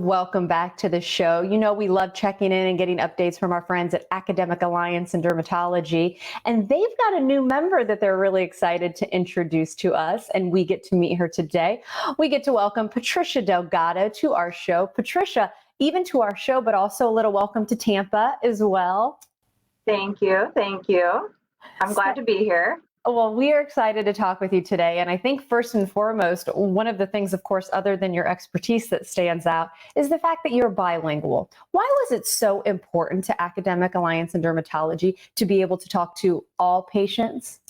Welcome back to the show. You know, we love checking in and getting updates from our friends at Academic Alliance in Dermatology. And they've got a new member that they're really excited to introduce to us. And we get to meet her today. We get to welcome Patricia Delgado to our show. Patricia, even to our show, but also a little welcome to Tampa as well. Thank you. Thank you. I'm glad to be here. Well, we are excited to talk with you today. And I think first and foremost, one of the things, of course, other than your expertise that stands out is the fact that you're bilingual. Why was it so important to Academic Alliance in Dermatology to be able to talk to all patients?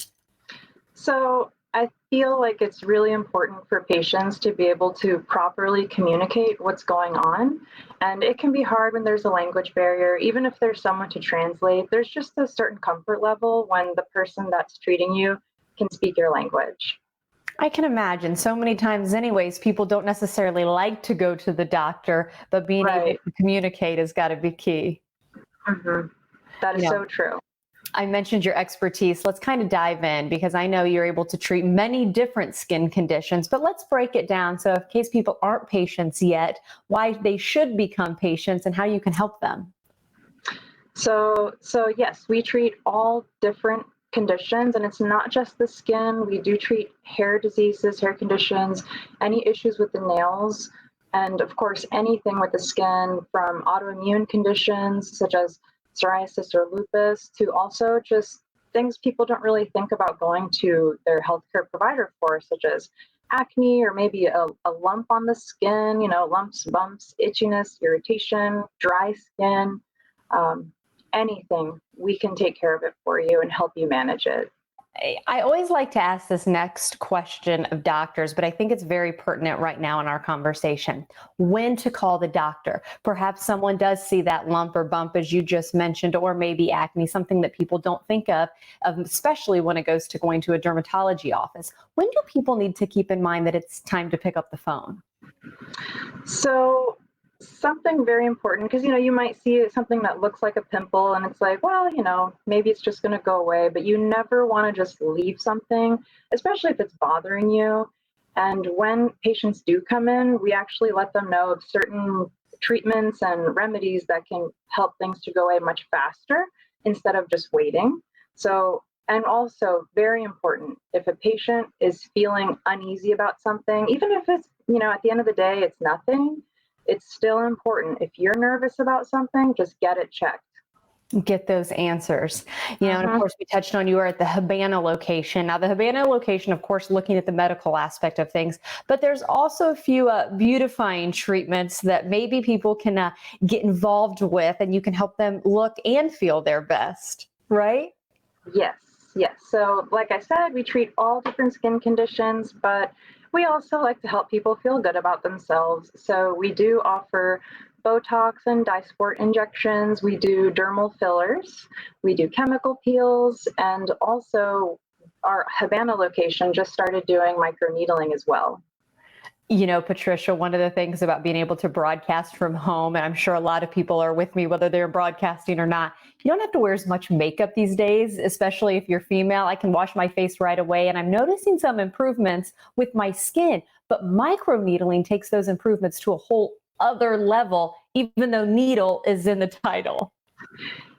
So I feel like it's really important for patients to be able to properly communicate what's going on. And it can be hard when there's a language barrier. Even if there's someone to translate, there's just a certain comfort level when the person that's treating you can speak your language. I can imagine so many times anyways, people don't necessarily like to go to the doctor, but being able to communicate has got to be key. Mm-hmm. That is so true. I mentioned your expertise. Let's kind of dive in because I know you're able to treat many different skin conditions, but let's break it down. So in case people aren't patients yet, why they should become patients and how you can help them. So yes, we treat all different conditions, and it's not just the skin. We do treat hair diseases, hair conditions, any issues with the nails, and of course, anything with the skin from autoimmune conditions such as psoriasis or lupus to also just things people don't really think about going to their healthcare provider for, such as acne or maybe a lump on the skin, lumps, bumps, itchiness, irritation, dry skin. Anything, we can take care of it for you and help you manage it. I always like to ask this next question of doctors, but I think it's very pertinent right now in our conversation. When to call the doctor? Perhaps someone does see that lump or bump, as you just mentioned, or maybe acne, something that people don't think of, especially when it goes to going to a dermatology office. When do people need to keep in mind that it's time to pick up the phone? So something very important, because you might see something that looks like a pimple and it's like, well, maybe it's just going to go away, but you never want to just leave something, especially if it's bothering you. And when patients do come in, we actually let them know of certain treatments and remedies that can help things to go away much faster instead of just waiting. And also very important, if a patient is feeling uneasy about something, even if it's, at the end of the day, it's nothing, it's still important. If you're nervous about something, just get it checked. Get those answers. And of course, we touched on you are at the Habana location. Now, the Habana location, of course, looking at the medical aspect of things, but there's also a few beautifying treatments that maybe people can get involved with, and you can help them look and feel their best, right? Yes. So like I said, we treat all different skin conditions, but we also like to help people feel good about themselves. So we do offer Botox and Dysport injections. We do dermal fillers. We do chemical peels. And also our Habana location just started doing microneedling as well. Patricia, one of the things about being able to broadcast from home, and I'm sure a lot of people are with me, whether they're broadcasting or not, you don't have to wear as much makeup these days, especially if you're female. I can wash my face right away, and I'm noticing some improvements with my skin. But microneedling takes those improvements to a whole other level, even though needle is in the title.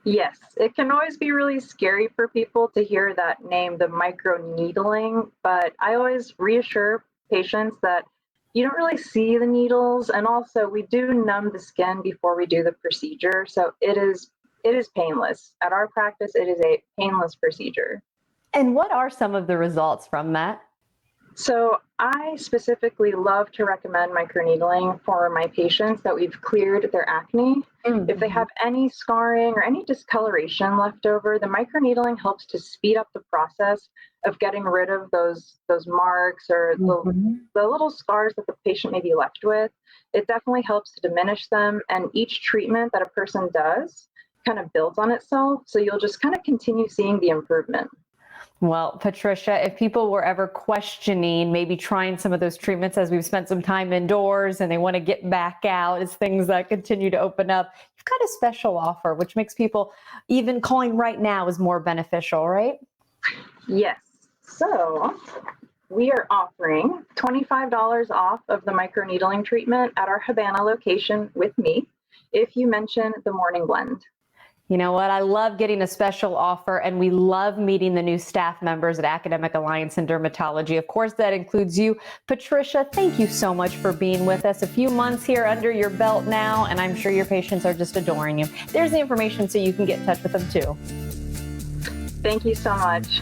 Yes, it can always be really scary for people to hear that name, the microneedling, but I always reassure patients that you don't really see the needles, and also we do numb the skin before we do the procedure, so it is painless. At our practice, it is a painless procedure. And what are some of the results from that? So I specifically love to recommend microneedling for my patients that we've cleared their acne. Mm-hmm. If they have any scarring or any discoloration left over, the microneedling helps to speed up the process of getting rid of those marks or the little scars that the patient may be left with. It definitely helps to diminish them, and each treatment that a person does kind of builds on itself, so you'll just kind of continue seeing the improvement. Well, Patricia, if people were ever questioning maybe trying some of those treatments as we've spent some time indoors and they want to get back out as things continue to open up, you've got a special offer, which makes people even calling right now is more beneficial, right? Yes. So We are offering $25 off of the microneedling treatment at our Havana location with me if you mention the morning blend. You know what? I love getting a special offer, and we love meeting the new staff members at Academic Alliance in Dermatology. Of course, that includes you. Patricia, thank you so much for being with us. A few months here under your belt now, and I'm sure your patients are just adoring you. There's the information so you can get in touch with them too. Thank you so much.